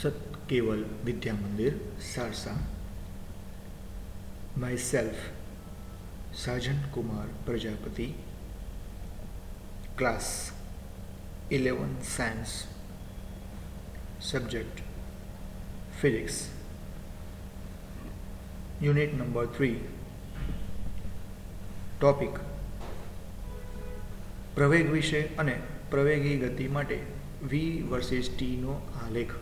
સતકેવલ Vidya Mandir Sarsa. Myself, Sajan Kumar Prajapati, Class 11 Science, Subject Physics, Unit number 3, Topic પ્રવેગ વિશે અને પ્રવેગી ગતિ માટે V વર્સિસ T નો આલેખ.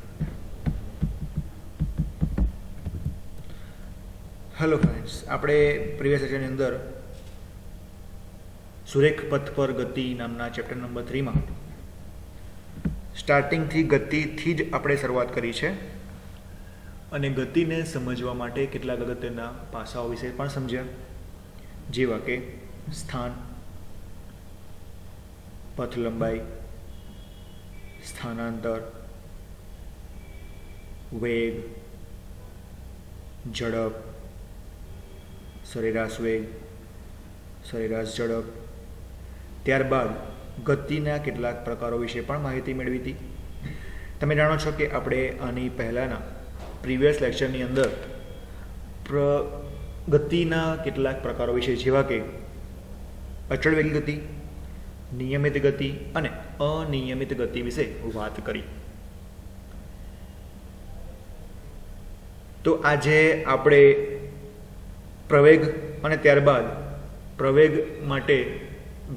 હેલો ફ્રેન્ડ્સ, આપણે પ્રીવિયસ સેશનની અંદર સુરેખ પથ પર ગતિ નામના ચેપ્ટર નંબર 3માં સ્ટાર્ટિંગથી ગતિથી જ આપણે શરૂઆત કરી છે અને ગતિને સમજવા માટે કેટલાક અગત્યના પાસાઓ વિશે પણ સમજ્યા, જેવા કે સ્થાન, પથ લંબાઈ, સ્થાનાંતર, વેગ, ઝડપ, સરેરાશ વેગ, સરેરાશ ઝડપ. ત્યારબાદ ગતિના કેટલાક પ્રકારો વિશે પણ માહિતી મેળવી હતી. તમે જાણો છો કે આપણે આની પહેલાંના પ્રીવિયસ લેક્ચરની અંદર ગતિના કેટલાક પ્રકારો વિશે, જેવા કે અચળ વેગી ગતિ, નિયમિત ગતિ અને અનિયમિત ગતિ વિશે વાત કરી. તો આજે આપણે પ્રવેગ અને ત્યારબાદ પ્રવેગ માટે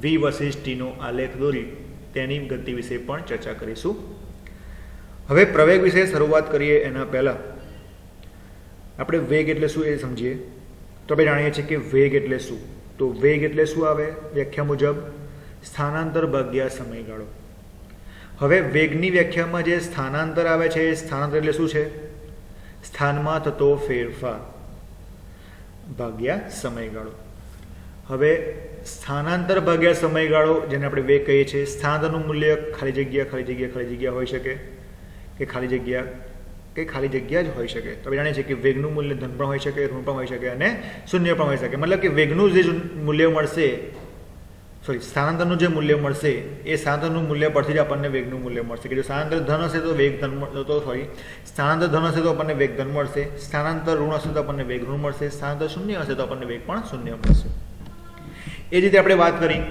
V વર્સિસ T નો આલેખ દોરી તેની ગતિ વિશે પણ ચર્ચા કરીશું. હવે પ્રવેગ વિશે શરૂઆત કરીએ એના પહેલાં આપણે વેગ એટલે શું એ સમજીએ. તો આપણે જાણીએ છીએ કે વેગ એટલે શું. તો વેગ એટલે શું આવે? વ્યાખ્યા મુજબ સ્થાનાંતર ભાગ્યા સમયગાળો. હવે વેગની વ્યાખ્યામાં જે સ્થાનાંતર આવે છે, એ સ્થાનાંતર એટલે શું છે? સ્થાનમાં થતો ફેરફાર ભાગ્યા સમયગાળો. હવે સ્થાનાંતર ભાગ્યા સમયગાળો, જેને આપણે વેગ કહીએ છીએ, સ્થાનાંતરનું મૂલ્ય ખાલી જગ્યા હોઈ શકે કે ખાલી જગ્યા જ હોઈ શકે. તો આપણે જાણીએ છીએ કે વેગનું મૂલ્ય ધન પણ હોઈ શકે, ઋણ પણ હોઈ શકે અને શૂન્ય પણ હોઈ શકે. મતલબ કે વેગનું જે મૂલ્ય મળશે, સ્થાનાંતરનું જે મૂલ્ય મળશે એ સ્થાનાંતરનું મૂલ્ય પરથી જ આપણને વેગનું મૂલ્ય મળશે. કે જો સ્થાનાંતર ધન હશે તો વેગ ધન, સ્થાનાંતર ધન હશે તો આપણને વેગ ધન મળશે, સ્થાનાંતર ઋણ હશે તો આપણને વેગ ઋણ મળશે, સ્થાનાંતર શૂન્ય હશે તો આપણને વેગ પણ શૂન્ય મળશે. એ જ રીતે આપણે વાત કરી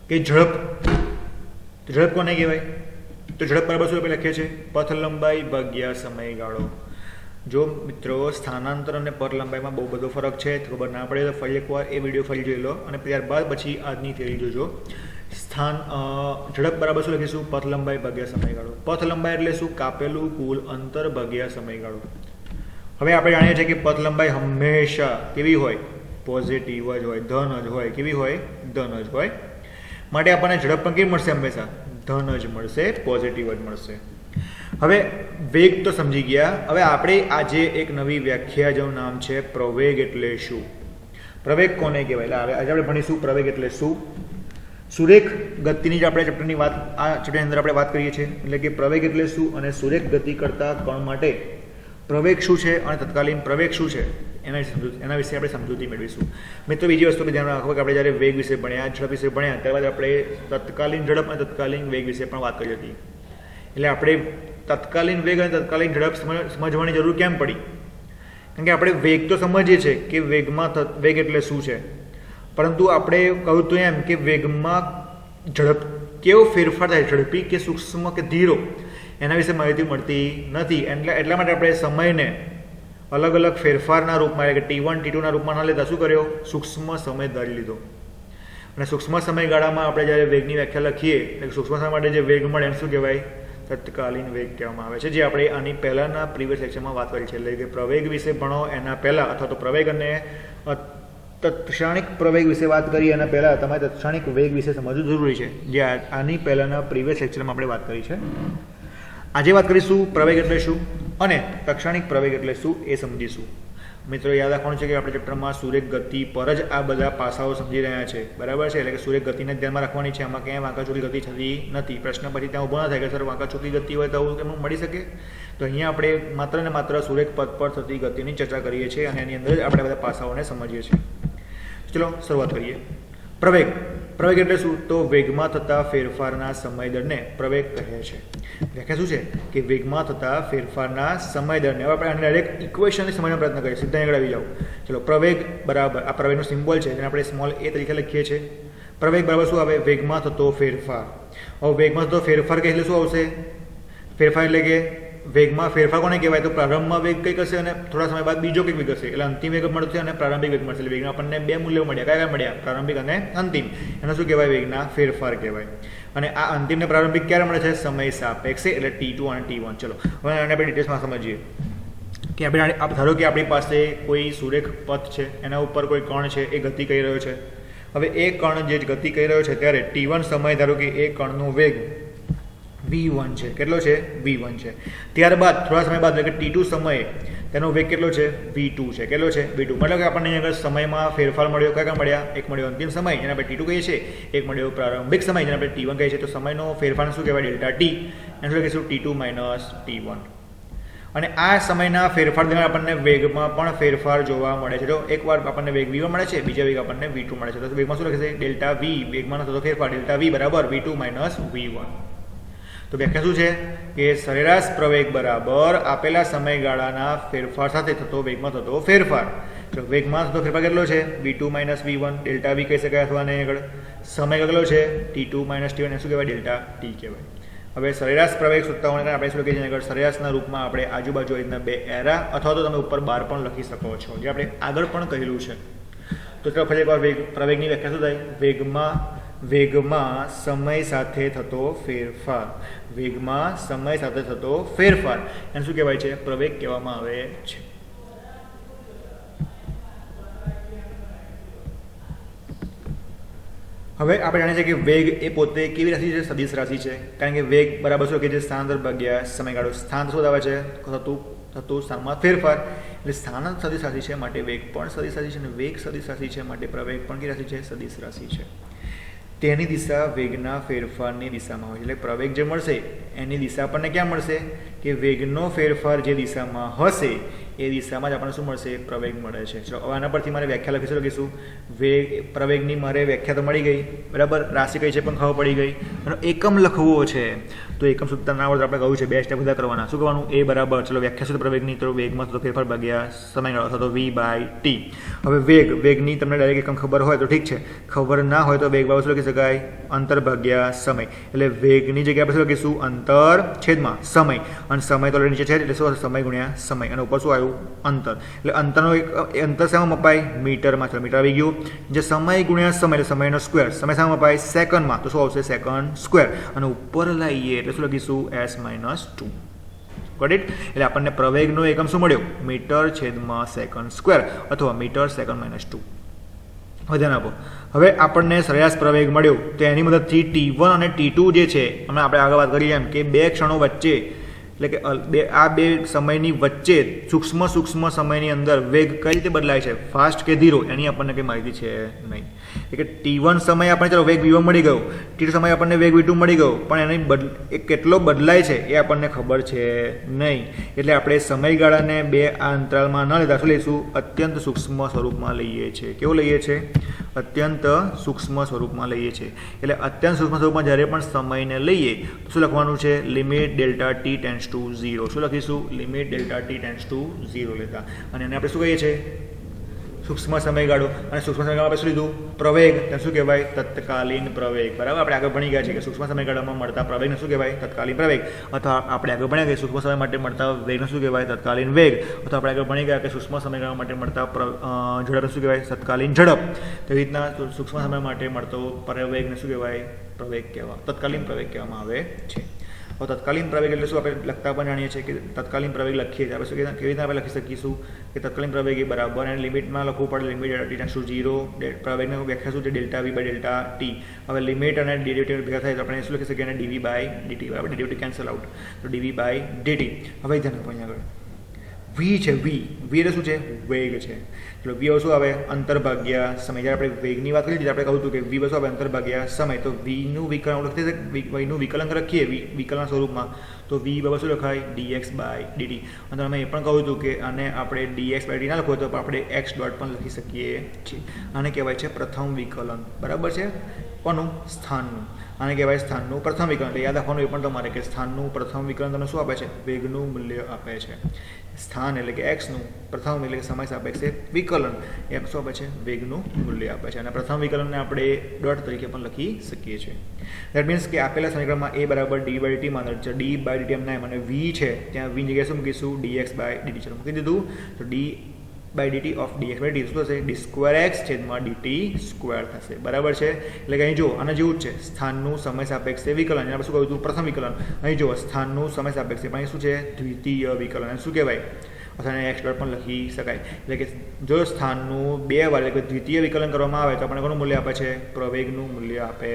કે ઝડપ કોને કહેવાય? તો ઝડપ બરાબર શું આપણે લખીએ છીએ? પથ લંબાઈ ભાગ્યા સમયગાળો. જો મિત્રો સ્થાનાંતર અને પથ લંબાઈમાં બહુ બધો ફરક છે, ખબર ના પડે તો ફરી એકવાર એ વિડીયો ફરી જોઈ લો અને ત્યારબાદ પછી આજની થિયરી જોજો. ઝડપ બરાબર શું લખીશું? પથ લંબાઈ ભાગ્યા સમયગાળો. પથ લંબાઈ એટલે શું? કાપેલું કુલ અંતર ભાગ્યા સમયગાળો. હવે આપણે જાણીએ છીએ કે પથ લંબાઈ હંમેશા કેવી હોય? પોઝિટિવ જ હોય, ધન જ હોય. કેવી હોય? ધન જ હોય. માટે આપણને ઝડપ પણ કેવી મળશે? હંમેશા ધન જ મળશે, પોઝિટિવ જ મળશે. હવે વેગ તો સમજી ગયા. હવે આપણે આજે એક નવી વ્યાખ્યા, જેનું નામ છે પ્રવેગ એટલે શું. પ્રવેગ કોને કહેવાય? એટલે આજે આપણે ભણીશું પ્રવેગ એટલે શું. સુરેખ ગતિની જ આપણે ચેપ્ટરની વાત, આ ચેપ્ટરની અંદર આપણે વાત કરીએ છીએ. એટલે કે પ્રવેગ એટલે શું અને સુરેખ ગતિ કરતા કણ માટે પ્રવેગ શું છે અને તત્કાલીન પ્રવેગ શું છે, એના વિશે આપણે સમજૂતી મેળવીશું. મિત્રો, બીજી વસ્તુ ધ્યાન રાખો કે આપણે જ્યારે વેગ વિશે ભણ્યા, ઝડપ વિશે ભણ્યા, ત્યારબાદ આપણે તત્કાલીન ઝડપ અને તત્કાલીન વેગ વિશે પણ વાત કરી હતી. એટલે આપણે તત્કાલીન વેગ અને તત્કાલીન ઝડપ સમજવાની જરૂર કેમ પડી? કારણ કે આપણે વેગ તો સમજીએ છીએ કે વેગ એટલે શું છે, પરંતુ આપણે કહ્યું તો એમ કે વેગમાં ઝડપ કેવો ફેરફાર થાય, ઝડપી કે સૂક્ષ્મ કે ધીરો, એના વિશે માહિતી મળતી નથી. એટલા માટે આપણે સમયને અલગ અલગ ફેરફારના રૂપમાં, એટલે કે T1 T2ના રૂપમાં ના લેતા શું કર્યો? સૂક્ષ્મ સમય ધારી લીધો. અને સૂક્ષ્મ સમયગાળામાં આપણે જ્યારે વેગની વ્યાખ્યા લખીએ, એટલે સૂક્ષ્મ સમય માટે જે વેગ મળે એને શું કહેવાય? તત્કાલીન વેગ કહેવામાં આવે છે, જે આપણે આની પહેલાંના પ્રીવિયસ લેક્ચરમાં વાત કરી છે. એટલે કે પ્રવેગ વિશે ભણો એના પહેલાં, અથવા તો પ્રવેગ અને તત્ક્ષણિક પ્રવેગ વિશે વાત કરીએ એના પહેલાં તમારે તત્ક્ષણિક વેગ વિશે સમજવું જરૂરી છે, જે આની પહેલાંના પ્રીવિયસ લેક્ચરમાં આપણે વાત કરી છે. આજે વાત કરીશું પ્રવેગ એટલે શું અને તત્ક્ષણિક પ્રવેગ એટલે શું એ સમજીશું. મિત્રો, યાદ રાખવાનું છે કે આપણે ચેપ્ટરમાં સુરેખ ગતિ પર જ આ બધા પાસાઓ સમજી રહ્યા છે, બરાબર છે. એટલે કે સુરેખ ગતિને ધ્યાનમાં રાખવાની છે, આમાં ક્યાંય વાંકાચૂકી ગતિ થતી નથી. પ્રશ્ન પછી ત્યાં ઊભો ના થાય કે સર વાંકાચૂકી ગતિ હોય તો આવું કેમ મળી શકે? તો અહીંયા આપણે માત્ર ને માત્ર સુરેખ પથ પર થતી ગતિની ચર્ચા કરીએ છીએ અને એની અંદર જ આપણે બધા પાસાઓને સમજીએ છીએ. ચલો શરૂઆત કરીએ. પ્રવેગ એટલે શું? તો વેગમાં થતા ફેરફારના સમય દરને પ્રવેગ કહે છે. વ્યાખ્યા શું છે કે વેગમાં થતા ફેરફારના સમય દરને. હવે આપણે આને ડાયરેક્ટ ઇક્વેશનથી સમજવાનો પ્રયત્ન કરીએ. સીધા આગળ આવી જાઓ. ચલો, પ્રવેગ બરાબર આ પ્રવેગનો સિમ્બોલ છે જેને આપણે સ્મોલ a તરીકે લખીએ છીએ. પ્રવેગ બરાબર શું આવે? વેગમાં થતો ફેરફાર. હવે વેગમાં થતો ફેરફાર કહે એટલે શું આવશે? ફેરફાર એટલે કે વેગમાં ફેરફાર કોને કહેવાય? તો પ્રારંભમાં વેગ કંઈક હશે અને થોડા સમય બાદ બીજો કંઈક વેગ હશે. એટલે અંતિમ વેગ મળશે અને પ્રારંભિક વેગ મળશે. એટલે વેગના આપણને બે મૂલ્યો મળ્યા. કયા કયા મળ્યા? પ્રારંભિક અને અંતિમ. એને શું કહેવાય? વેગના ફેરફાર કહેવાય. અને આ અંતિમ ને પ્રારંભિક ક્યારે મળે છે? સમય સાપેક્ષે, એટલે T2 અને T1. ચલો, હવે આને આપણે ડિટેલ્સમાં સમજીએ કે આપણે ધારો કે આપણી પાસે કોઈ સુરેખ પથ છે, એના ઉપર કોઈ કણ છે, એ ગતિ કરી રહ્યો છે. હવે એ કણ જે ગતિ કરી રહ્યો છે ત્યારે T1 સમય ધારો કે એ કણનો વેગ v1 છે. કેટલો છે? v1 છે. ત્યારબાદ થોડા સમય બાદ એટલે કે T2 સમયે તેનો વેગ કેટલો છે? v2 છે. કેટલો છે? v2. મતલબ કે આપણને અહીંયા આગળ સમયમાં ફેરફાર મળ્યો. કયા મળ્યા? એક મળ્યો અંતિમ સમય, જેને આપણે T2 કહીએ છીએ. એક મળ્યો પ્રારંભિક સમય, જેને આપણે T1 કહીએ છીએ. તો સમયનો ફેરફાર શું કહેવાય? Delta T. એને શું કહીશું? T2 minus T1. અને આ સમયના ફેરફાર દરમિયાન આપણને વેગમાં પણ ફેરફાર જોવા મળે છે. તો એકવાર આપણને વેગ v1 મળે છે, બીજા વેગ આપણને v2 મળે છે. તો વેગમાં શું લખે છે? ડેલ્ટા v, વેગમાં થતો ફેરફાર ડેલ્ટા v બરાબર v2 માઇનસ v1. તો વ્યાખ્યા શું છે કે સરેરાશ પ્રવેગ બરાબર આપેલા સમયગાળાના ફેરફાર સાથે થતો વેગમાં થતો ફેરફાર. જો વેગમાં થતો ફેરફાર કેટલો છે? v2 minus v1, delta v કહી શકાય. અથવા આને આગળ સમય કેટલો છે? T2 માઇનસ T1, શું કહેવાય? ડેલ્ટા ટી કહેવાય. હવે સરેરાશ પ્રવેગ શોધતા હોવાને કારણે આપણે શું લખીએ છીએ? આગળ સરેરાશના રૂપમાં આપણે આજુબાજુ રીતના બે એરા અથવા તો તમે ઉપર બાર પણ લખી શકો છો, જે આપણે આગળ પણ કહેલું છે. તો ચાલો ફરી એકવાર પ્રવેગની વ્યાખ્યા શું થાય? વેગમાં સમય સાથે થતો ફેરફાર. વેગમાં સમય સાથે થતો ફેરફાર એને શું કહેવાય છે? પ્રવેગ કહેવામાં આવે છે. હવે આપણે જાણીએ છીએ કે વેગ એ પોતે કેવી રાશિ છે? સદિશ રાશિ છે. કારણ કે વેગ બરાબર શું કે છે? સ્થાનાંતર ભાગ્યા સમયગાળો. સ્થાન શું આવે છે? થતું સ્થાનમાં ફેરફાર. એટલે સ્થાન સદિશ રાશિ છે માટે વેગ પણ સદિશ રાશિ છે, અને વેગ સદિશ રાશિ છે માટે પ્રવેગ પણ કઈ રાશિ છે? સદિશ રાશિ છે. તેની દિશા વેગના ફેરફારની દિશામાં હોય. એટલે પ્રવેગ જે મળશે એની દિશા આપણને ક્યાં મળશે? કે વેગનો ફેરફાર જે દિશામાં હશે એ દિશામાં જ આપણને શું મળશે? પ્રવેગ મળે છે. ચલો, હવે આના પરથી મારે વ્યાખ્યા લખીશું. પ્રવેગની મારે વ્યાખ્યા તો મળી ગઈ બરાબર, રાશિ કઈ છે પણ ખબર પડી ગઈ. અને એકમ લખવો છે તો એકમ સૂત્ર ના આવડે આપણે કહ્યું છે બે સ્ટેપ બધા કરવાના. શું કરવાનું? એ બરાબર. ચલો, વ્યાખ્યા શું? પ્રવેગની તો વેગમાં થતો ફેરફાર ભાગ્યા સમયગાળો અથવા તો v/t. હવે વેગની તમને ડાયરેક્ટ એકમ ખબર હોય તો ઠીક છે, ખબર ના હોય તો વેગ બરાબર શું લખી શકાય? અંતર ભાગ્યા સમય. એટલે વેગની જગ્યાએ આપણે શું લખીશું? અંતર છેદમાં સમય. અને સમય તો નીચે છે એટલે શું? સમય ગુણ્યા સમય. અને ઉપર શું આવ્યું? અંતર. એટલે અંતર શેમાં મપાય? મીટરમાં. ચલો, મીટર આવી ગયું. જે સમય ગુણ્યા સમય એટલે સમયનો સ્ક્વેર. સમય શેમાં મપાય? સેકન્ડમાં. તો શું આવશે? Second square. અને ઉપર લાવીએ એટલે શું લખીશું? s-2. Got it? એટલે આપણને પ્રવેગનો એકમ શું મળ્યો? મીટર છેદમાં સેકન્ડ સ્ક્વેર અથવા મીટર સેકન્ડ -2. હવે ધ્યાન આપો. હવે આપણને સરેરાશ પ્રવેગ મળ્યો તો એની મદદથી T1 અને T2 જે છે, હમણાં આપણે આગળ વાત કરીએ એમ કે બે ક્ષણો વચ્ચે એટલે કે આ બે સમયની વચ્ચે સૂક્ષ્મ સમયની અંદર વેગ કઈ રીતે બદલાય છે? ફાસ્ટ કે ધીરો? એની આપણને કંઈ માહિતી છે નહીં. એટલે કે T1 સમય આપણે ચાલો વેગ v1 મળી ગયો, T2 સમય આપણને વેગ v2 મળી ગયો, પણ એ કેટલો બદલાય છે એ આપણને ખબર છે નહીં. એટલે આપણે સમયગાળાને બે આ અંતરાલમાં ન લેતા શું લઈશું? અત્યંત સૂક્ષ્મ સ્વરૂપમાં લઈએ છીએ. કેવું લઈએ છીએ? અત્યંત સૂક્ષ્મ સ્વરૂપમાં લઈએ છીએ. એટલે અત્યંત સૂક્ષ્મ સ્વરૂપમાં જ્યારે પણ સમયને લઈએ તો શું લખવાનું છે? Limit delta t tends to 0. શું લખીશું? Limit delta t tends to 0 લેતા. અને એને આપણે શું કહીએ છીએ? સૂક્ષ્મ સમયગાળો. અને સૂક્ષ્મ સમયગાળો આપણે શું લીધું? પ્રવેગ. તેને શું કહેવાય? તત્કાલીન પ્રવેગ. બરાબર, આપણે આગળ ભણી ગયા છે કે સૂક્ષ્મ સમયગાળામાં મળતા પ્રવેગને શું કહેવાય? તત્કાલીન પ્રવેગ. અથવા આપણે આગળ ભણ્યા કે સૂક્ષ્મ સમય માટે મળતા વેગને શું કહેવાય? તત્કાલીન વેગ. અથવા આપણે આગળ ભણી ગયા કે સૂક્ષ્મ સમયગાળા માટે મળતા ઝડપને શું કહેવાય? તત્કાલીન ઝડપ. તેવી રીતના સૂક્ષ્મ સમય માટે મળતો પ્રવેગને શું કહેવાય? પ્રવેગ તત્કાલીન પ્રવેગ કહેવામાં આવે છે. હવે તત્કાલીન પ્રવેગ એટલે શું? આપણે લખતા પણ જાણીએ છીએ કે તત્કાલીન પ્રવેગ લખીએ છીએ આપણે શું કેવી રીતે આપણે લખી શકીશું કે તત્કાલીન પ્રવેગ એ બરાબર અને લિમિટમાં લખવું પડે. Limit delta t tends to 0. પ્રવેગની વ્યાખ્યા શું છે? Delta v by delta t. હવે લિમિટ અને ડેરિવેટિવ ભેગા થાય તો આપણે શું લખી શકીએ? અને ડીવી બાય ડીટી. બરાબર, ડેરિવેટિવ કેન્સલ આઉટ તો ડીવી બાય ડીટી. હવે ધ્યાન આપો અહીંયા આગળ વી છે. વી એટલે શું છે? વેગ છે. ચલો, વી શું આવે? અંતર ભાગ્યા સમય. જ્યારે આપણે વેગની વાત કરી હતી આપણે કહ્યું હતું કે વી શું આવે? અંતર ભાગ્યા સમય. તો વીનું વિકલન લખીએ વીનું વિકલન લખીએ વિકલન સ્વરૂપમાં તો વી બરાબર શું લખાય? dx by dt. અને અમે એ પણ કહ્યું હતું કે આને આપણે dx બાય dt ના લખવું તો આપણે x ડોટ પણ લખી શકીએ છીએ. આને કહેવાય છે પ્રથમ વિકલન. બરાબર છે? કોનું? સ્થાનનું. આને કહેવાય સ્થાનનું પ્રથમ વિકલન. એટલે યાદ રાખવાનું એ પણ તમારે કે સ્થાનનું પ્રથમ વિકલન તમને શું આપે છે? વેગનું મૂલ્ય આપે છે. સ્થાન એટલે કે એક્સનું પ્રથમ એટલે કે સમય સાપેક્ષે વિકલન એ શું આપે છે? વેગનું મૂલ્ય આપે છે. અને પ્રથમ વિકલનને આપણે ડોટ તરીકે પણ લખી શકીએ છીએ. દેટ મીન્સ કે આપેલા સમીકરણમાં a બરાબર ડી બાય ડીટી માં ડી બાય ડીટી એમ ના એમ અને વી છે ત્યાં વી જગ્યાએ શું મૂકીશું? Dx by dt. ચલો મૂકી દીધું. તો d by dt of dx by d શું થશે? ડી સ્ક્વેર એક્સ છેદમાં ડીટી સ્ક્વેર થશે. બરાબર છે? એટલે કે અહીં જો આના જેવું જ છે. સ્થાનનું સમય સાપેક્ષે વિકલન. એને આપણે શું કહ્યું હતું? પ્રથમ વિકલન. અહીં જો સ્થાનનું સમય સાપેક્ષે પણ અહીં શું છે? દ્વિતીય વિકલન. એને શું કહેવાય? અથવા એક્સ ડોટ પણ લખી શકાય. એટલે કે જો સ્થાનનું બે વાર એટલે કે દ્વિતીય વિકલન કરવામાં આવે તો આપણને કોનું મૂલ્ય આપે છે? પ્રવેગનું મૂલ્ય આપે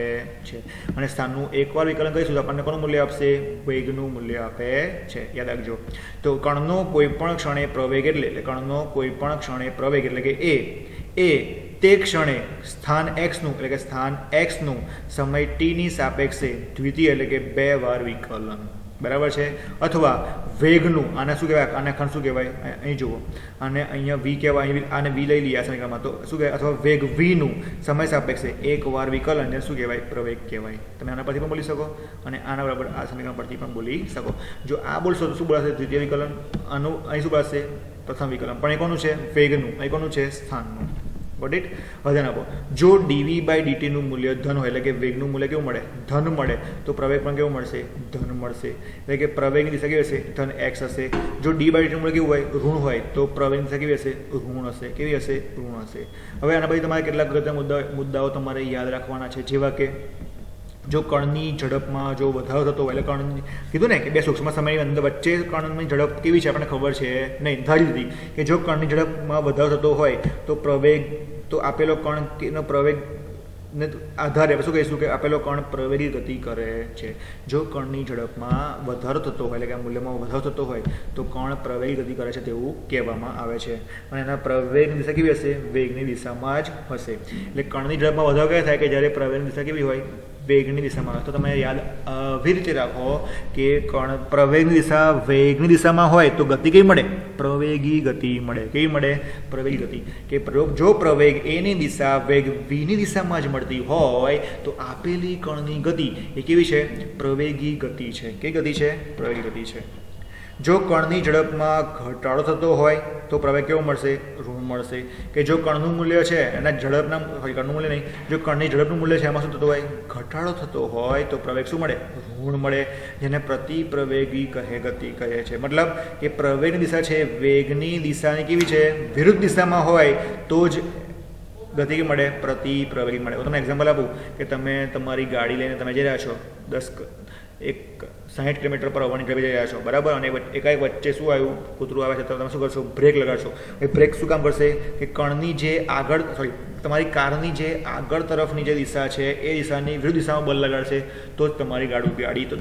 છે. અને સ્થાનનું એકવાર વિકલન કરીશું તો આપણને કોનું મૂલ્ય આપશે? વેગનું મૂલ્ય આપે છે. યાદ રાખજો. તો કણનો કોઈ પણ ક્ષણે પ્રવેગ એટલે કણનો કોઈ પણ ક્ષણે પ્રવેગ એટલે કે એ તે ક્ષણે સ્થાન એક્સનું એટલે કે સ્થાન એક્સનું સમય ટીની સાપેક્ષે દ્વિતીય એટલે કે બે વાર વિકલન. બરાબર છે? અથવા વેગનું આને શું કહેવાય? આને ખંડ શું કહેવાય? અહીં જુઓ અને અહીંયા વી કહેવાય. આને વી લઈ લઈએ આ સમીકરણમાં તો શું કહેવાય? અથવા વેગ વીનું સમય સાપેક્ષે એકવાર વિકલન શું કહેવાય? પ્રવેગ કહેવાય. તમે આના પરથી પણ બોલી શકો અને આના બરાબર આ સમીકરણ પરથી પણ બોલી શકો. જો આ બોલશો તો શું બોલાશે? દ્વિતીય વિકલન. આનું અહીં શું બોલાશે? પ્રથમ વિકલન. પણ એ કોનું છે? વેગનું. અહીં કોનું છે? સ્થાનનું. Got it? હવે ધ્યાન આપો. જો ડીવી બાય ડીટીનું મૂલ્ય ધન હોય એટલે કે વેગનું મૂલ્ય કેવું મળે? ધન મળે તો પ્રવેગ પણ કેવું મળશે? ધન મળશે. એટલે કે પ્રવેગની દિશા કેવી હશે? ધન એક્સ હશે. જો ડી બાય ડીટીનું મૂલ્ય કેવું હોય? ઋણ હોય તો પ્રવેગની દિશા કેવી હશે? ઋણ હશે. કેવી હશે? ઋણ હશે. હવે આના પછી તમારે કેટલાક અગત્યના મુદ્દાઓ તમારે યાદ રાખવાના છે. જેવા કે જો કણની ઝડપમાં જો વધારો થતો હોય એટલે કણ કીધું ને કે બે સૂક્ષ્મ સમયની અંદર વચ્ચે કણની ઝડપ કેવી છે આપણને ખબર છે નહીં. ધારી લીધી કે જો કણની ઝડપમાં વધારો થતો હોય તો પ્રવેગ તો આપેલો કણનો પ્રવેગ ને આધારે શું કહીશું કે આપેલો કણ પ્રવેગી ગતિ કરે છે. જો કણની ઝડપમાં વધારો થતો હોય એટલે કે આ મૂલ્યમાં વધારો થતો હોય તો કણ પ્રવેગી ગતિ કરે છે તેવું કહેવામાં આવે છે. અને એના પ્રવેગની દિશા કેવી હશે? વેગની દિશામાં જ હશે. એટલે કણની ઝડપમાં વધારો ક્યારે થાય? કે જ્યારે પ્રવેગની દિશા કેવી હોય? વેગની દિશામાં. તો તમે યાદ આવી રીતે રાખો કે કણ પ્રવેગની દિશા વેગની દિશામાં હોય તો ગતિ કેવી મળે? પ્રવેગી ગતિ મળે. કેવી મળે? પ્રવેગી ગતિ. કે જો પ્રવેગ એની દિશા વેગ વીની દિશામાં જ મળતી હોય તો આપેલી કણની ગતિ એ કેવી છે? પ્રવેગી ગતિ છે. કેવી ગતિ છે? પ્રવેગી ગતિ છે. જો કણની ઝડપમાં ઘટાડો થતો હોય તો પ્રવેગ કેવો મળશે? ઋણ મળશે. કે જો કણનું મૂલ્ય છે એના ઝડપના કણનું મૂલ્ય નહીં, જો કણની ઝડપનું મૂલ્ય છે એમાં શું થતું હોય? ઘટાડો થતો હોય તો પ્રવેગ શું મળે? ઋણ મળે. જેને પ્રતિપ્રવેગી ગતિ કહે છે. મતલબ કે પ્રવેગની દિશા છે વેગની દિશાની કેવી છે? વિરુદ્ધ દિશામાં હોય તો જ ગતિ કે મળે? પ્રતિપ્રવેગી મળે. હું તમને એક્ઝામ્પલ આપું કે તમે તમારી ગાડી લઈને તમે જઈ રહ્યા છો 60 કિલોમીટર પર આવવાની ઝડપે જઈ રહ્યા છો. બરાબર? અને એકાએક વચ્ચે શું આવ્યું? કૂતરું આવે છે તો તમે શું કરશો? બ્રેક લગાડશો. એ બ્રેક શું કામ કરશે? કે કણની જે આગળ તમારી કારની જે આગળ તરફની જે દિશા છે એ દિશાની વિરુદ્ધ દિશામાં બળ લગાડશે તો જ તમારી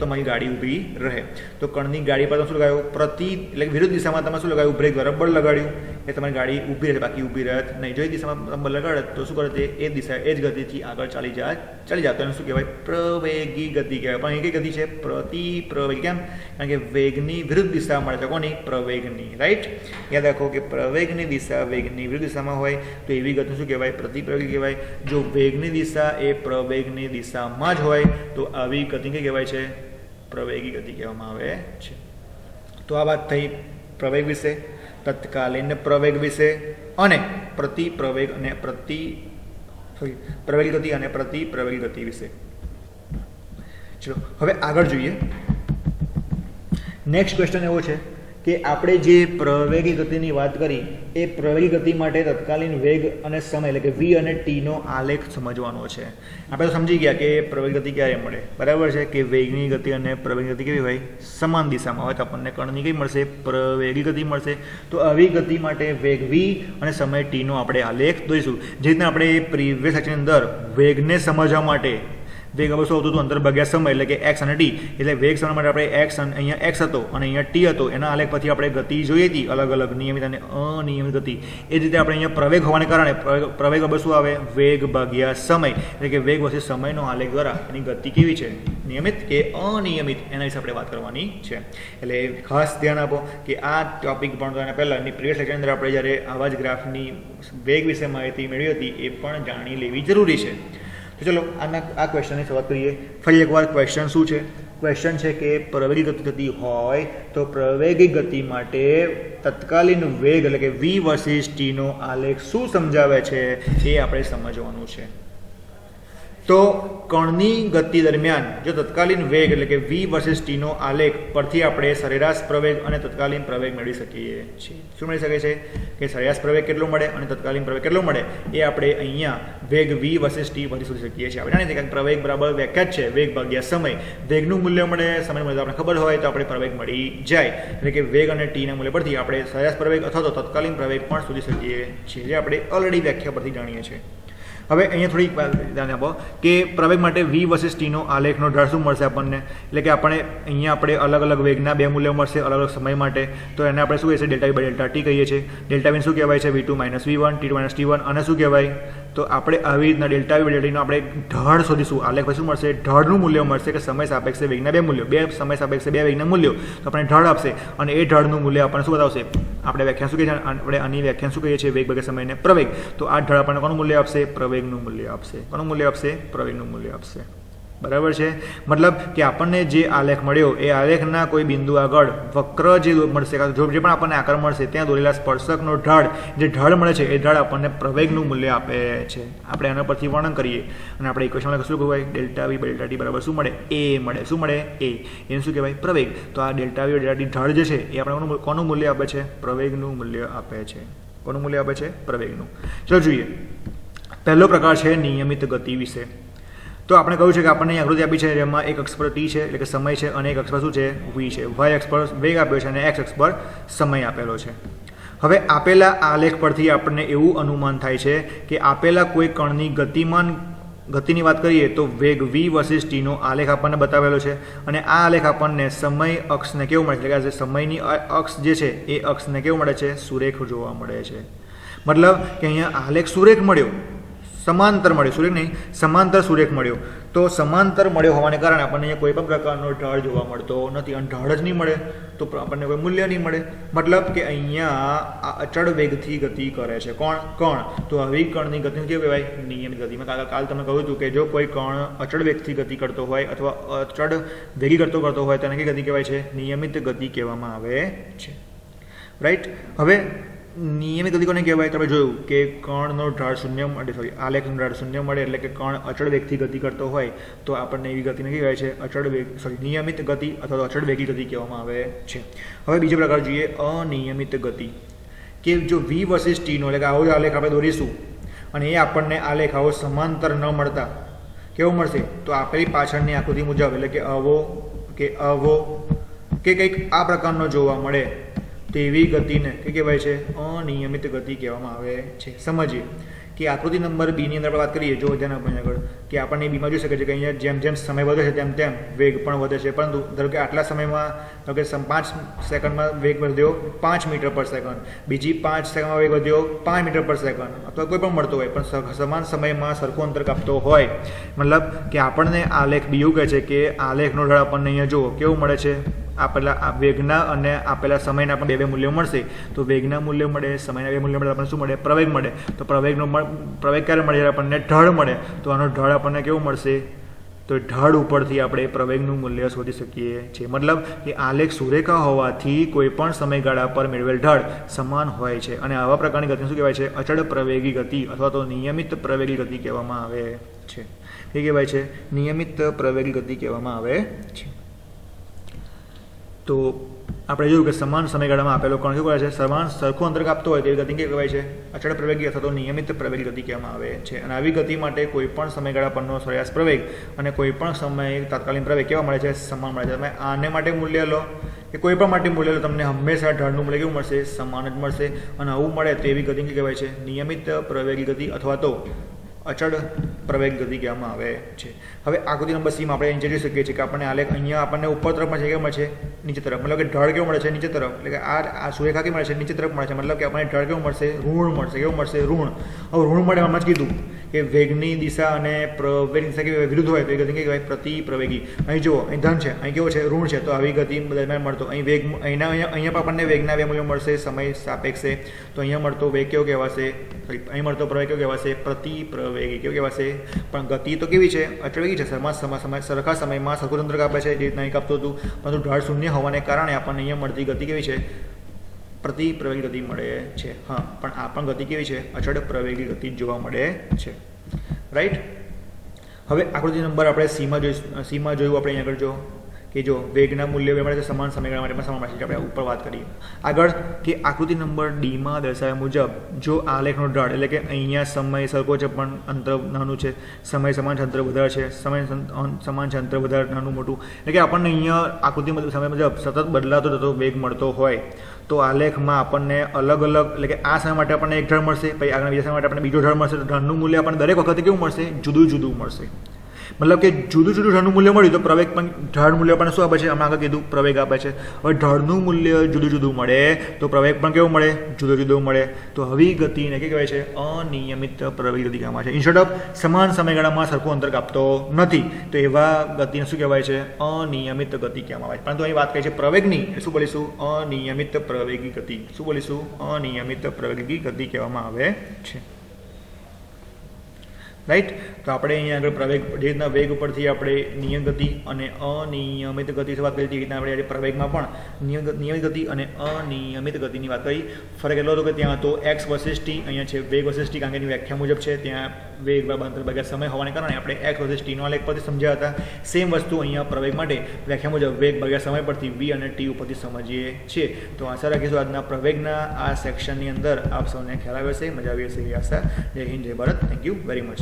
તમારી ગાડી ઊભી રહે. તો કણની ગાડી પર તમે શું લગાવ્યું? એટલે વિરુદ્ધ દિશામાં તમે શું લગાવ્યું? બ્રેક દ્વારા બળ લગાડ્યું. એ તમારી ગાડી ઊભી રહે, બાકી ઊભી રહે નહીં. જો એ દિશામાં તમે બળ લગાડે તો શું કરે? એ દિશા એ જ ગતિથી આગળ ચાલી જાય તો એને શું કહેવાય? પ્રવેગી ગતિ કહેવાય. પણ એ કઈ ગતિ છે? પ્રતિપ્રવેગી. કેમ? કારણ કે વેગની વિરુદ્ધ દિશા મળે છે. કોની? પ્રવેગની. રાઈટ? યાદ રાખો કે પ્રવેગની દિશા વેગની વિરુદ્ધ દિશામાં હોય તો એવી ગતિ શું કહેવાય? પ્રતિપ્રવેગી કહેવાય. જો વેગની દિશા એ પ્રવેગની દિશામાં જ હોય તો આવી ગતિ કઈ કહેવાય છે? પ્રવેગી ગતિ કહેવામાં આવે છે. તો આ વાત થઈ પ્રવેગ વિશે, તત્કાલીન પ્રવેગ વિશે અને પ્રતિપ્રવેગ અને પ્રવેગી ગતિ અને પ્રતિપ્રવેગી ગતિ વિશે. ચલો હવે આગળ જોઈએ. નેક્સ્ટ ક્વેશ્ચન એવો છે કે આપણે જે પ્રવેગી ગતિની વાત કરી એ પ્રવેગી ગતિ માટે તત્કાલીન વેગ અને સમય એટલે કે વી અને ટીનો આલેખ સમજવાનો છે. આપણે તો સમજી ગયા કે પ્રવેગી ગતિ ક્યારે મળે. બરાબર છે? કે વેગની ગતિ અને પ્રવેગી ગતિ કેવી હોય? સમાન દિશામાં હોય તો આપણને કણની કઈ મળશે? પ્રવેગી ગતિ મળશે. તો આવી ગતિ માટે વેગ વી અને સમય ટીનો આપણે આલેખ દોરીશું. જે રીતના આપણે પ્રીવિયસ લેક્ચરની અંદર વેગને સમજવા માટે વેગ હવે શું આવતું હતું? અંતર ભાગ્યા સમય એટલે કે એક્સ અને ટી. એટલે વેગ સમજવા માટે આપણે એક્સ અહીંયા એક્સ હતો અને અહીંયા ટી હતો. એના આલેખ પછી આપણે ગતિ જોઈ હતી અલગ અલગ નિયમિત અને અનિયમિત ગતિ. એ જ રીતે આપણે અહીંયા પ્રવેગ હોવાને કારણે પ્રવેગ હવે શું આવે? વેગ ભાગ્યા સમય એટલે કે વેગ વચ્ચે સમયનો આલેખ દ્વારા એની ગતિ કેવી છે? નિયમિત કે અનિયમિત? એના વિશે આપણે વાત કરવાની છે. એટલે ખાસ ધ્યાન આપો કે આ ટોપિક ભણતા પહેલાં પ્રીવિયસ લેક્ચરની અંદર આપણે જ્યારે આવા જ ગ્રાફની વેગ વિશે માહિતી મેળવી હતી એ પણ જાણી લેવી જરૂરી છે. તો ચલો આ ક્વેશ્ચનની શરૂઆત કરીએ. ફરી એકવાર ક્વેશ્ચન શું છે? ક્વેશ્ચન છે કે પ્રવેગી ગતિ થતી હોય તો પ્રવેગી ગતિ માટે તત્કાલીન વેગ એટલે કે v વર્સિસ t નો આલેખ શું સમજાવે છે એ આપણે સમજવાનું છે. તો કણની ગતિ દરમિયાન જો તત્કાલીન વેગ એટલે કે v વર્સિસ t નો આલેખ પરથી આપણે સરેરાશ પ્રવેગ અને તત્કાલીન પ્રવેગ મેળવી શકીએ છીએ. શું મળી શકે છે કે સરેરાશ પ્રવેગ કેટલો મળે અને તત્કાલીન પ્રવેગ કેટલો મળે એ આપણે અહીંયા વેગ v વર્સિસ t પરથી શોધી શકીએ છીએ. આપણે જાણીએ કે પ્રવેગ બરાબર વ્યાખ્યા છે વેગ ભાગ્યા સમય. વેગનું મૂલ્ય મળે, સમય મળે તો આપણે ખબર હોય તો આપણે પ્રવેગ મળી જાય. એટલે કે વેગ અને t ના મૂલ્ય પરથી આપણે સરેરાશ પ્રવેગ અથવા તો તત્કાલીન પ્રવેગ પણ શોધી શકીએ છીએ, જે આપણે ઓલરેડી વ્યાખ્યા પરથી જાણીએ છીએ. હવે અહીંયા થોડીક ધ્યાન આપો કે પ્રવેગ માટે v વર્સિસ t નો આલેખનો ઢાળ શું મળશે આપણને, એટલે કે અહીંયા આપણે અલગ અલગ વેગના બે મૂલ્યો મળશે અલગ અલગ સમય માટે. તો એને આપણે શું કહીએ છીએ? Delta v by delta t કહીએ છીએ. ડેલ્ટા v શું કહેવાય છે? v2 minus v1, t2 minus t1. અને શું કહેવાય? તો આપણે આવી રીતના ડેલ્ટા v બાય ડેલ્ટા ટીનો આપણે ઢાળ શોધીશું. આલેખ શું મળશે? ઢાળનું મૂલ્ય મળશે કે સમય સાપેક્ષે વેગના બે મૂલ્યો, બે સમય સાપેક્ષે બે વેગના મૂલ્યો. તો આપણને ઢાળ આપશે અને એ ઢાળનું મૂલ્ય આપણને શું બતાવશે? આપણે વ્યાખ્યાન શું કહીએ છીએ? આપણે આની વ્યાખ્યાન શું કહીએ છીએ? વેગ ભાગ્યા સમયને પ્રવેગ. તો આ ઢાળ આપણને કોનું મૂલ્ય આપશે? પ્રવેગનું મૂલ્ય આપશે. કોનું મૂલ્ય આપશે? પ્રવેગનું મૂલ્ય આપશે. બરાબર છે? મતલબ કે આપણને જે આલેખ મળ્યો એ આલેખના કોઈ બિંદુ આગળ વક્ર જે મળશે, જે પણ આપણને આકાર મળશે ત્યાં દોરેલા સ્પર્શકનો ઢાળ, જે ઢાળ મળે છે એ ઢાળ આપણને પ્રવેગનું મૂલ્ય આપે છે. આપણે આના પરથી વર્ણન કરીએ અને આપણે ઇક્વેશનમાં શું કહેવાય? Delta v by delta t બરાબર શું મળે? a મળે. શું મળે? a. એને શું કહેવાય? પ્રવેગ. તો આ delta v by delta t ઢાળ જે છે એ આપણે કોનું મૂલ્ય આપે છે? પ્રવેગનું મૂલ્ય આપે છે. કોનું મૂલ્ય આપે છે? પ્રવેગનું. ચલો જોઈએ. પહેલો પ્રકાર છે નિયમિત ગતિ વિશે. તો આપણે કહ્યું છે કે આપણને આકૃતિ આપી છે જેમાં એક અક્ષ પર t છે એટલે કે સમય છે અને એક અક્ષ પર શું છે? v છે. y અક્ષ પર વેગ આપ્યો છે અને x અક્ષ પર સમય આપેલો છે. હવે આપેલા આલેખ પરથી આપણને એવું અનુમાન થાય છે કે આપેલા કોઈ કણની ગતિની વાત કરીએ તો વેગ v વર્સિસ t નો આલેખ આપણને બતાવેલો છે અને આ આલેખ આપણને સમય અક્ષને કેવું મળે છે? એટલે કે સમયની અક્ષ જે છે એ અક્ષને કેવું મળે છે? સુરેખ જોવા મળે છે. મતલબ કે અહીંયા આલેખ સુરેખ મળ્યો, સમાંતર મળ્યો, સુરેખ નહીં સમાંતર સુરેખ મળ્યો. તો સમાંતર મળ્યો હોવાને કારણે આપણને અહીંયા કોઈ પણ પ્રકારનો ઢાળ જોવા મળતો નથી. અને ઢાળ જ નહીં મળે તો આપણને કોઈ મૂલ્ય નહીં મળે. મતલબ કે અહીંયા આ અચળ વેગથી ગતિ કરે છે. કોણ? કણ. તો આવી કણની ગતિને કેવું કહેવાય? નિયમિત ગતિ. મેં કાલ તમે કહ્યું હતું કે જો કોઈ કણ અચળ વેગથી ગતિ કરતો હોય અથવા અચળ વેગી કરતો હોય તો એને કઈ ગતિ કહેવાય છે? નિયમિત ગતિ કહેવામાં આવે છે. રાઈટ. હવે નિયમિત ગતિ કોને કહેવાય? તો આપણે જોયું કે કણનો ઢાળ શૂન્ય મળે, આલેખનો ઢાળ શૂન્ય મળે એટલે કે કણ અચળ વેગથી ગતિ કરતો હોય તો આપણને એવી ગતિને કહેવાય છે નિયમિત ગતિ અથવા તો અચળ વેગી ગતિ કહેવામાં આવે છે. હવે બીજો પ્રકાર જોઈએ અનિયમિત ગતિ. કે જો v વર્સિસ t નો એટલે કે આવો જ આલેખ આપણે દોરીશું અને એ આપણને આલેખ આવો સમાંતર ન મળતા કેવો મળશે? તો આપેલી પાછળની આકૃતિ મુજબ એટલે કે આવો કે કંઈક આ પ્રકારનો જોવા મળે તેવી ગતિને કે કહેવાય છે? અનિયમિત ગતિ કહેવામાં આવે છે. સમજીએ કે આકૃતિ નંબર b ની અંદર આપણે વાત કરીએ. જો ધ્યાન આપો આગળ કે આપણને બીમાં જોઈ શકે છે કે અહીંયા જેમ જેમ સમય વધે છે તેમ તેમ વેગ પણ વધે છે. પરંતુ ધારો કે આટલા સમયમાં ધારો કે 5 સેકન્ડમાં વેગ વધ્યો 5 મીટર પર સેકન્ડ, બીજી 5 સેકન્ડમાં વેગ વધ્યો 5 મીટર પર સેકન્ડ અથવા કોઈ પણ મળતો હોય પણ સમાન સમયમાં સરખું અંતર કાપતો હોય. મતલબ કે આપણને આલેખ બીજું કહે છે કે આલેખનો ઢાળ આપણને અહીંયા જુઓ કેવું મળે છે? આપેલા વેગના અને આપેલા સમયના પણ બે મૂલ્યો મળશે. તો વેગના મૂલ્ય મળે, સમયના બે મૂલ્ય મળે, આપણને શું મળે? પ્રવેગ મળે. તો પ્રવેગ ક્યારે મળે? જ્યારે આપણને ઢાળ મળે. તો આનો ઢાળ આપણને કેવું મળશે? તો ઢાળ ઉપરથી આપણે પ્રવેગનું મૂલ્ય શોધી શકીએ છીએ. મતલબ કે આલેખ સુરેખા હોવાથી કોઈ પણ સમયગાળા પર મેળવેલ ઢાળ સમાન હોય છે અને આવા પ્રકારની ગતિને શું કહેવાય છે? અચળ પ્રવેગી ગતિ અથવા તો નિયમિત પ્રવેગી ગતિ કહેવામાં આવે છે. એ કહેવાય છે નિયમિત પ્રવેગી ગતિ કહેવામાં આવે છે. તો આપણે જોયું કે સમાન સમયગાળામાં આપેલો કણ કેવું છે? સમાન સરખું અંતર કાપતો હોય તેવી ગતિ કહેવાય છે અચળ પ્રવેગી અથવા તો નિયમિત પ્રવેગી ગતિ કહેવામાં આવે છે. અને આવી ગતિ માટે કોઈ પણ સમયગાળા પરનો સરેરાશ પ્રવેગ અને કોઈ પણ સમય તાત્કાલિક પ્રવેગ કેવા મળે છે? સમાન મળે છે. તમે આને માટે મૂલ્ય લો કે કોઈ પણ માટે મૂલ્ય લો, તમને હંમેશા ઢાળનું મૂલ્ય કેવું મળશે? સમાન જ મળશે. અને આવું મળે તેવી ગતિ કહેવાય છે નિયમિત પ્રવેગી ગતિ અથવા તો અચળ પ્રવેગ ગતિ કહેવામાં આવે છે. હવે આકૃતિ નંબર c માં આપણે નીચે જોઈ શકીએ છીએ કે આપણને આલેખ અહીંયા આપણને ઉપર તરફ મળે છે, કેવું મળે છે? નીચે તરફ. મતલબ કે ઢાળ કેવું મળે છે? નીચે તરફ. એટલે કે આ સુરેખા કેવી મળે છે? નીચે તરફ મળે છે. મતલબ કે આપણને ઢાળ કેવું મળશે? ઋણ મળશે. કેવું મળશે? ઋણ. હવે ઋણ મળે એમાં જ કીધું કે વેગની દિશા અને પ્રવેગની દિશા કેવી વિરુદ્ધ હોય તો એ ગતિ કહેવાય પ્રતિપ્રવેગી. અહીં જુઓ, અહીં ધન છે, અહીં કેવો છે ઋણ છે, તો આવી ગતિ દરમિયાન મળતો અહીં વેગ અહીંયા પણ આપણને વેગના બે મૂલ્યો મળશે સમય સાપેક્ષે. તો અહીંયા મળતો વેગ કેવો કહેવાશે, અહીં મળતો પ્રવેગ કેવો કહેવાશે, પ્રતિપ્રવેગી. કેવો કહેવાશે? પણ ગતિ તો કેવી છે? અચળવેગી છે. સરખા સમયમાં સરખું તંત્ર કાપે છે જે રીતના અહીં કાપતું હતું, પરંતુ ઢાળ શૂન્ય હોવાને કારણે આપણને અહીંયા મળતી ગતિ કેવી છે? પ્રતિપ્રવેગી ગતિ મળે છે. હા, પણ આ પણ ગતિ કેવી છે? અચળ પ્રવેગી ગતિ જોવા મળે છે. રાઈટ. હવે આકૃતિ નંબર આપણે સીમાં જોયું આપણે અહીંયા આગળ જો કે જો વેગના મૂલ્યો મળે છે સમાન સમયગાળા માટે સમાન રાશિ. આપણે ઉપર વાત કરીએ આગળ કે આકૃતિ નંબર ડીમાં દર્શાવ્યા મુજબ જો આલેખનો ઢાળ એટલે કે અહીંયા સમય સરખો છે પણ અંતર નાનું છે, સમય સમાન છે અંતર વધારે છે, સમય સમાન છે અંતર વધારે નાનું મોટું, એટલે કે આપણને અહીંયા આકૃતિમાં સમય મુજબ સતત બદલાતો જતો વેગ મળતો હોય તો આલેખમાં આપણને અલગ અલગ એટલે કે આ સમય માટે આપણને એક ઢાળ મળશે, પછી આગળ બીજા સમય માટે આપણને બીજો ઢાળ મળશે. તો ઢાળનું મૂલ્ય આપણને દરેક વખતે કેવું મળશે? જુદું જુદું મળશે. મતલબ કે જુદું જુદું ઢાળનું મૂલ્ય મળ્યું તો પ્રવેગ પણ ઢાળ મૂલ્ય આપણને શું આપે છે? અમે આગળ કીધું પ્રવેગ આપે છે. હવે ઢાળનું મૂલ્ય જુદું જુદું મળે તો પ્રવેગ પણ કેવું મળે? જુદું જુદું મળે. તો આવી ગતિને કે કહેવાય છે? અનિયમિત પ્રવેગી ગતિ કહેવામાં આવે છે. ઇન્સ્ટેડ ઓફ સમાન સમયગાળામાં સરખું અંતર કાપતો નથી તો એવા ગતિને શું કહેવાય છે? અનિયમિત ગતિ કહેવામાં આવે છે. પરંતુ અહીં વાત કરી છે પ્રવેગની, શું બોલીશું? અનિયમિત પ્રવેગી ગતિ. શું બોલીશું? અનિયમિત પ્રવેગી ગતિ કહેવામાં આવે છે. રાઈટ. તો આપણે અહીંયા આગળ પ્રવેગ જે રીતના વેગ ઉપરથી આપણે નિયમ ગતિ અને અનિયમિત ગતિ વાત કરી તે રીતના આપણે પ્રવેગમાં પણ નિયમિત ગતિ અને અનિયમિત ગતિની વાત કરી. ફરક એટલો હતો કે ત્યાં તો એક્સ વર્સેસ ટી, અહીંયા છે વેગ વર્સેસ ટી, કારણ કે એની વ્યાખ્યા મુજબ છે ત્યાં વેગ અંતર ભાગ્યા સમય હોવાને કારણે આપણે એક્સ વર્સેસ ટીનો આલેખ પરથી સમજ્યા હતા. સેમ વસ્તુ અહીંયા પ્રવેગ માટે વ્યાખ્યા મુજબ વેગ ભાગ્યા સમય પરથી વી અને ટી ઉપરથી સમજીએ છીએ. તો આશા રાખીશું આજના પ્રવેગના આ સેક્શનની અંદર આપ સૌને ખ્યાલ આવ્યો હશે, મજા આવી હશે એવી આશા. જય હિન્દ, જય Bharat. Thank you very much.